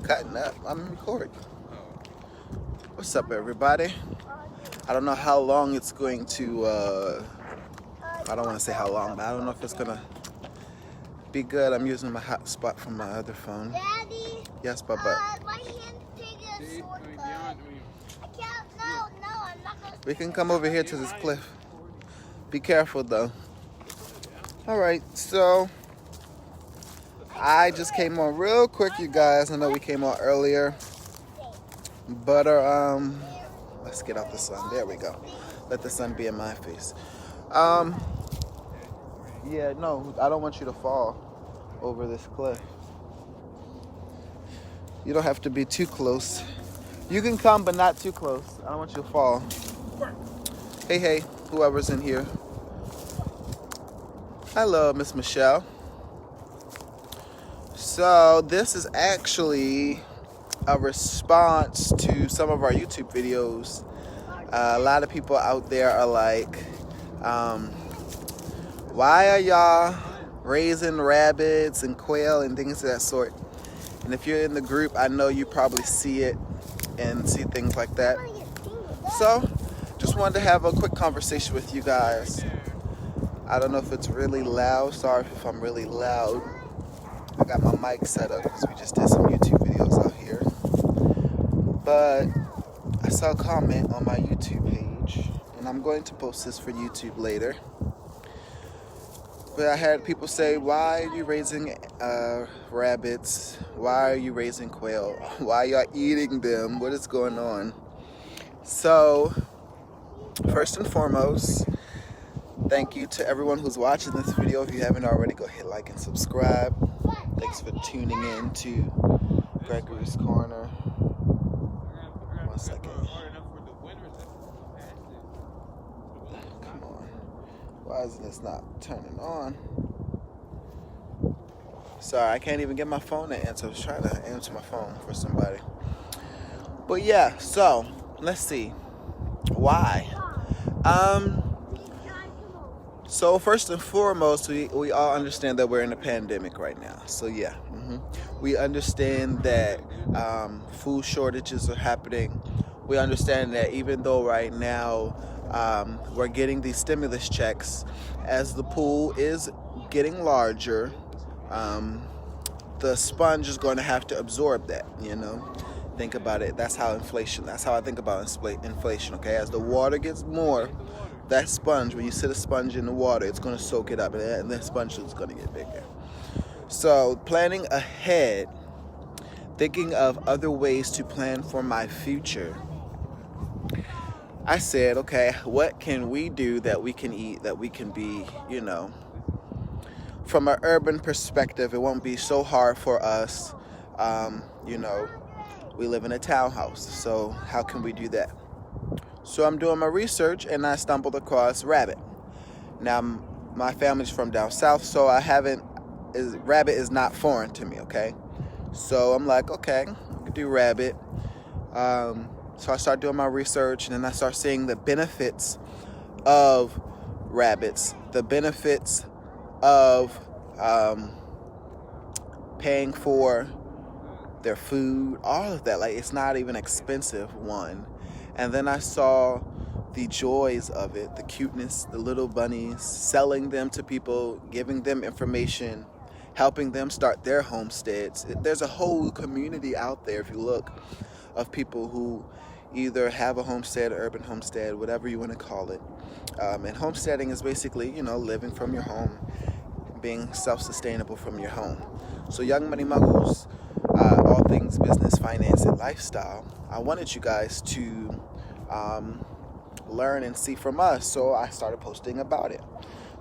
Cutting up. I'm recording. What's up, everybody? I don't know how long it's going to, I don't want to say how long, but I don't know if it's going to be good. I'm using my hotspot from my other phone. Daddy? Yes, Bubba. My hand taking a shortcut. I can't, no, I'm not going to. We can come over here to this cliff. Be careful, though. All right, so I just came on real quick, you guys. I know we came on earlier, but let's get out the sun. There we go. Let the sun be in my face. Yeah, no, I don't want you to fall over this cliff. You don't have to be too close. You can come, but not too close. I don't want you to fall. Hey, whoever's in here. Hello, Miss Michelle. So this is actually a response to some of our YouTube videos. A lot of people out there are like, why are y'all raising rabbits and quail and things of that sort? And if you're in the group, I know you probably see it and see things like that. So just wanted to have a quick conversation with you guys. I don't know if it's really loud. Sorry if I'm really loud. I got my mic set up because we just did some YouTube videos out here. But I saw a comment on my YouTube page, and I'm going to post this for YouTube later. But I had people say, why are you raising rabbits? Why are you raising quail? Why are y'all eating them? What is going on? So, first and foremost, thank you to everyone who's watching this video. If you haven't already, go hit like and subscribe. Thanks for tuning in to Gregory's Corner. 1 second. Come on. Why is this not turning on? Sorry, I can't even get my phone to answer. I was trying to answer my phone for somebody. But yeah, so let's see. Why? So first and foremost, we all understand that we're in a pandemic right now. So yeah, we understand that food shortages are happening. We understand that even though right now we're getting these stimulus checks, as the pool is getting larger, the sponge is going to have to absorb that, you know. Think about it. That's how I think about inflation, okay? As the water gets more, that sponge, when you sit a sponge in the water, it's going to soak it up, and that sponge is going to get bigger. So planning ahead, thinking of other ways to plan for my future, I said, okay, what can we do that we can eat, that we can be, you know, from an urban perspective, it won't be so hard for us. You know, we live in a townhouse, so how can we do that? So I'm doing my research, and I stumbled across rabbit. Now, my family's from down south, so rabbit is not foreign to me, okay? So I'm like, okay, we can do rabbit. So I start doing my research, and then I start seeing the benefits of rabbits, the benefits of paying for their food, all of that. Like, it's not even expensive, one. And then I saw the joys of it, the cuteness, the little bunnies, selling them to people, giving them information, helping them start their homesteads. There's a whole community out there, if you look, of people who either have a homestead, urban homestead, whatever you want to call it. And homesteading is basically, you know, living from your home, being self-sustainable from your home. So Young Money Moguls, all things business, finance, and lifestyle, I wanted you guys to learn and see from us, so I started posting about it.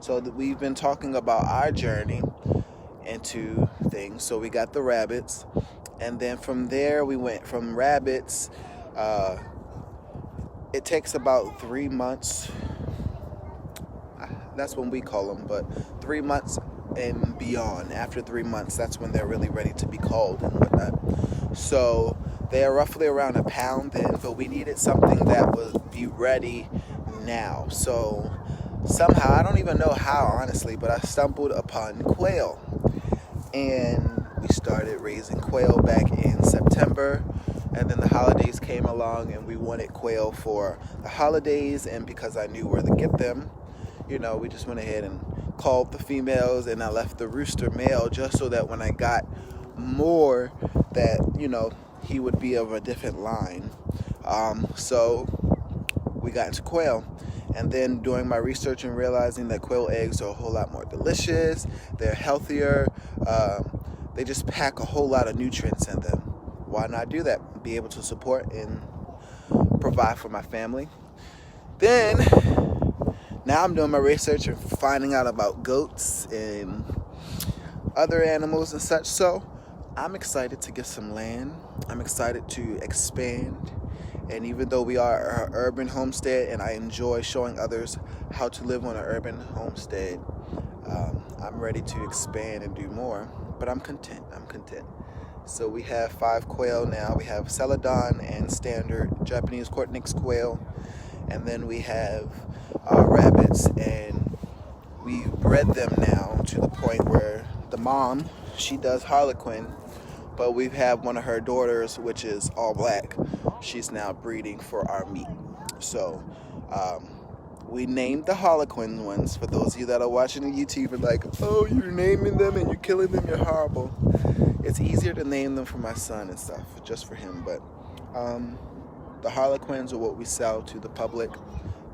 So we've been talking about our journey into things. So we got the rabbits, and then from there we went from rabbits. It takes about 3 months. That's when we call them, but 3 months and beyond. After 3 months, that's when they're really ready to be called and whatnot. So they are roughly around a pound then, but we needed something that would be ready now. So somehow, I don't even know how, honestly, but I stumbled upon quail. And We started raising quail back in September, and then the holidays came along and we wanted quail for the holidays, and because I knew where to get them, we just went ahead and called the females, and I left the rooster male just so that when I got more that, he would be of a different line. So we got into quail. And then doing my research and realizing that quail eggs are a whole lot more delicious, they're healthier, they just pack a whole lot of nutrients in them. Why not do that? Be able to support and provide for my family. Then, now I'm doing my research and finding out about goats and other animals and such. So I'm excited to get some land. I'm excited to expand. And even though we are an urban homestead and I enjoy showing others how to live on an urban homestead, I'm ready to expand and do more. But I'm content. So we have 5 quail now. We have Celadon and standard Japanese Cornix quail. And then we have rabbits, and we bred them now to the point where the mom, she does Harlequin, but we have one of her daughters, which is all black. She's now breeding for our meat. So we named the Harlequin ones. For those of you that are watching the YouTube and like, oh, you're naming them and you're killing them, you're horrible. It's easier to name them for my son and stuff, just for him. But the Harlequins are what we sell to the public.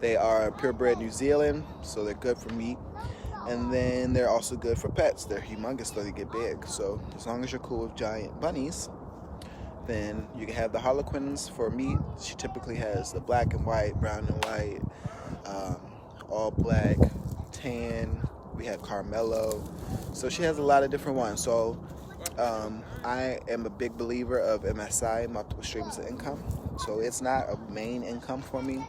They are purebred New Zealand, so they're good for meat. And then they're also good for pets. They're humongous, though they get big. So as long as you're cool with giant bunnies, then you can have the Harlequins for meat. She typically has the black and white, brown and white, all black, tan. We have Carmelo. So she has a lot of different ones. So I am a big believer of MSI, multiple streams of income. So it's not a main income for me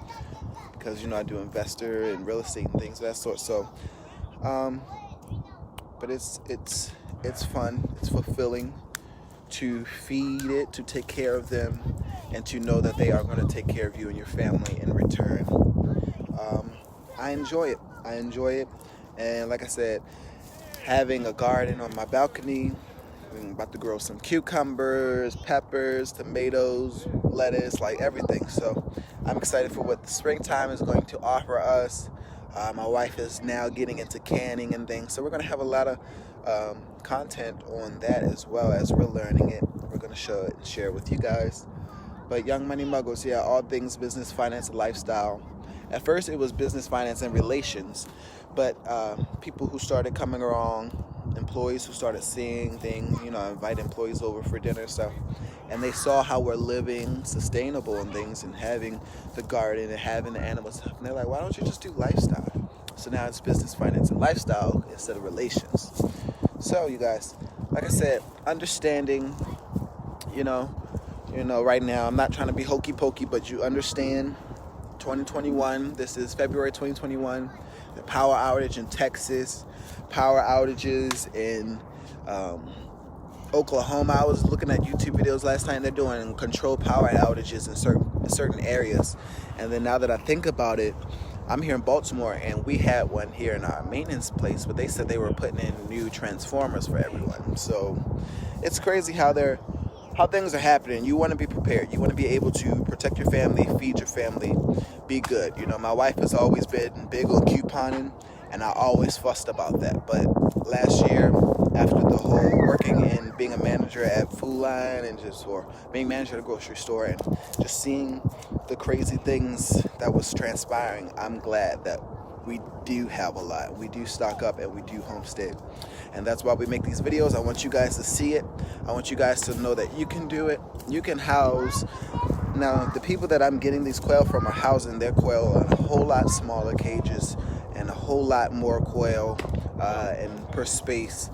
because, I do investor and real estate and things of that sort. So, but it's fun. It's fulfilling to feed it, to take care of them, and to know that they are going to take care of you and your family in return. I enjoy it. And like I said, having a garden on my balcony, I'm about to grow some cucumbers, peppers, tomatoes, lettuce, like everything. So I'm excited for what the springtime is going to offer us. My wife is now getting into canning and things, so we're going to have a lot of content on that as well as we're learning it. We're going to show it and share it with you guys. But Young Money Muggles, yeah, all things business, finance, and lifestyle. At first it was business, finance, and relations, but people who started coming along, employees who started seeing things, I invite employees over for dinner and stuff, and they saw how we're living sustainable and things and having the garden and having the animal stuff, and they're like, why don't you just do lifestyle? So now it's business, finance, and lifestyle instead of relations. So you guys, like I said, understanding, right now, I'm not trying to be hokey pokey, but you understand 2021, this is February 2021, the power outage in Texas, power outages in Oklahoma. I was looking at YouTube videos last night, and they're doing controlled power outages in certain areas. And then now that I think about it, I'm here in Baltimore, and we had one here in our maintenance place, but they said they were putting in new transformers for everyone. So it's crazy how things are happening. You want to be prepared. You want to be able to protect your family, feed your family, be good. My wife has always been big on couponing, and I always fussed about that. But last year, after the whole working and being a manager at Food Line or being manager at a grocery store and just seeing the crazy things that was transpiring, I'm glad that we do have a lot. We do stock up and we do homestead. And that's why we make these videos. I want you guys to see it. I want you guys to know that you can do it. You can house. Now, the people that I'm getting these quail from are housing their quail in a whole lot smaller cages and a whole lot more quail and per space.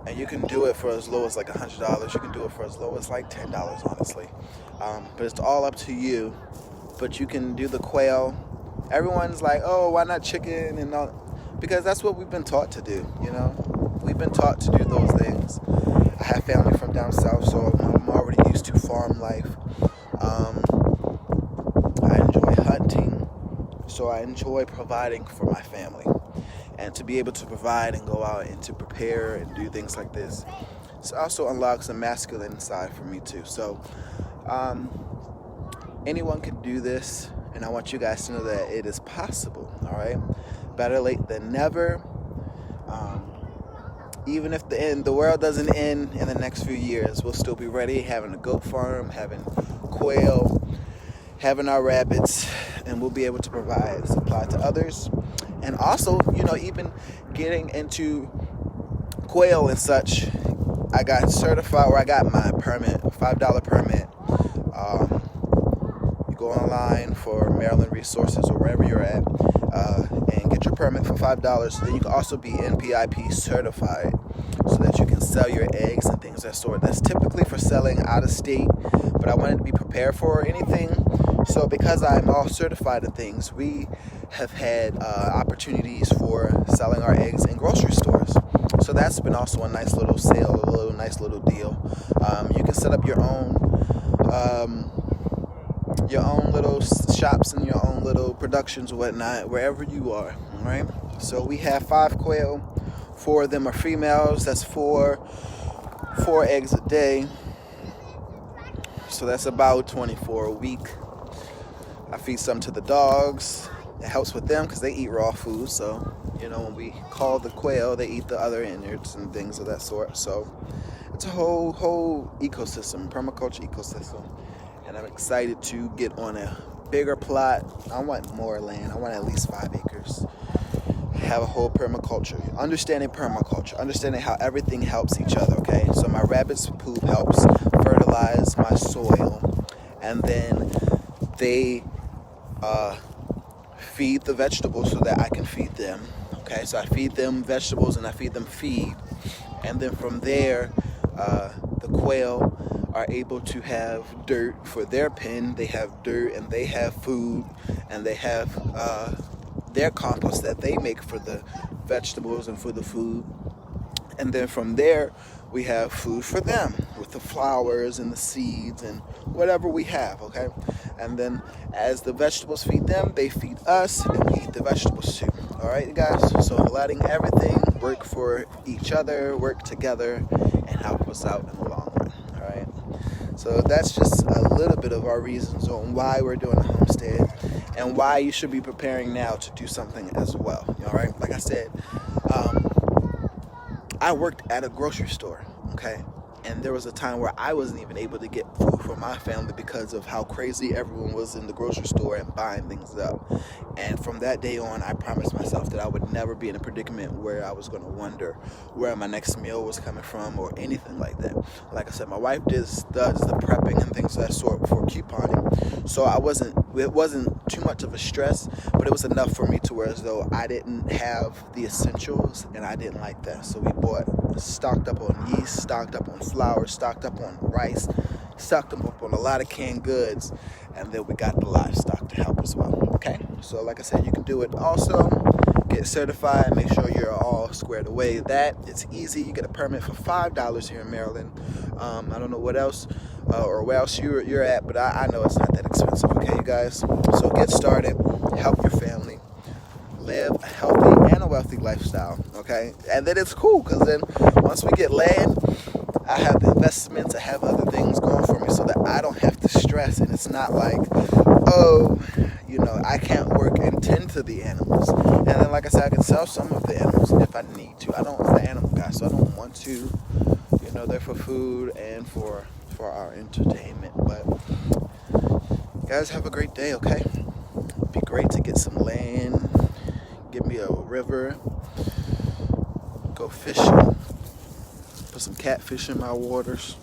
And you can do it for as low as like $100. You can do it for as low as like $10, honestly. But it's all up to you. But you can do the quail. Everyone's like, oh, why not chicken and all? Because that's what we've been taught to do, We've been taught to do those things. I have family from down south, so I'm already used to farm life. I enjoy hunting, so I enjoy providing for my family. and to be able to provide and go out and to prepare and do things like this. It also unlocks a masculine side for me too. So anyone can do this, and I want you guys to know that it is possible. All right, better late than never. Even if the world doesn't end in the next few years, we'll still be ready, having a goat farm, having quail, having our rabbits, and we'll be able to provide supply to others. And also, even getting into quail and such, I got certified, or I got my permit, $5 permit. You go online for Maryland Resources or wherever you're at, and get your permit for $5. Then you can also be NPIP certified, so that you can sell your eggs and things of that sort. That's typically for selling out of state, but I wanted to be prepared for anything. So because I'm all certified in things, we have had opportunities for selling our eggs in grocery stores. So that's been also a nice little sale, nice little deal. You can set up your own little shops and your own little productions and whatnot wherever you are. All right. So we have 5 quail. 4 of them are females. That's four eggs a day. So that's about 24 a week. I feed some to the dogs. It helps with them because they eat raw food. So, when we call the quail, they eat the other innards and things of that sort. So it's a whole ecosystem, permaculture ecosystem. And I'm excited to get on a bigger plot. I want more land. I want at least 5 acres. Have a whole permaculture. Understanding permaculture. Understanding how everything helps each other, okay? So my rabbit's poop helps fertilize my soil. And then they feed the vegetables so that I can feed them. Okay, so I feed them vegetables and I feed them feed. And then from there, the quail are able to have dirt for their pen. They have dirt and they have food, and they have their compost that they make for the vegetables and for the food. And then from there, we have food for them with the flowers and the seeds and whatever we have, okay? And then as the vegetables feed them, they feed us, and we eat the vegetables too. All right, guys? So letting everything work for each other, work together, and help us out in the long run, all right? So that's just a little bit of our reasons on why we're doing a homestead and why you should be preparing now to do something as well, all right? Like I said, I worked at a grocery store, okay? And there was a time where I wasn't even able to get food for my family because of how crazy everyone was in the grocery store and buying things up. And from that day on, I promised myself that I would never be in a predicament where I was going to wonder where my next meal was coming from or anything like that. Like I said, my wife does the prepping and things of that sort for couponing. So it wasn't too much of a stress, but it was enough for me to where as though I didn't have the essentials, and I didn't like that. So we stocked up on yeast, stocked up on flour, stocked up on rice, stocked up on a lot of canned goods, and then we got the livestock to help as well. Okay, so like I said, you can do it also. Get certified, make sure you're all squared away. It's easy. You get a permit for $5 here in Maryland. I don't know what else or where else you're at, but I know it's not that expensive. Okay, you guys. So get started. Help your family. Live a healthy and a wealthy lifestyle. Okay, and then it's cool because then once we get land, I have the investments, I have other things going for me so that I don't have to stress, and it's not like, I can't work and tend to the animals. And then, like I said, I can sell some of the animals if I need to. I'm an animal guy, so I don't want to, they're for food and for our entertainment. But guys, have a great day, okay? It'd be great to get some land, get me a river, go fishing. Put some catfish in my waters.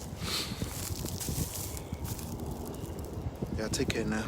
Y'all take care now.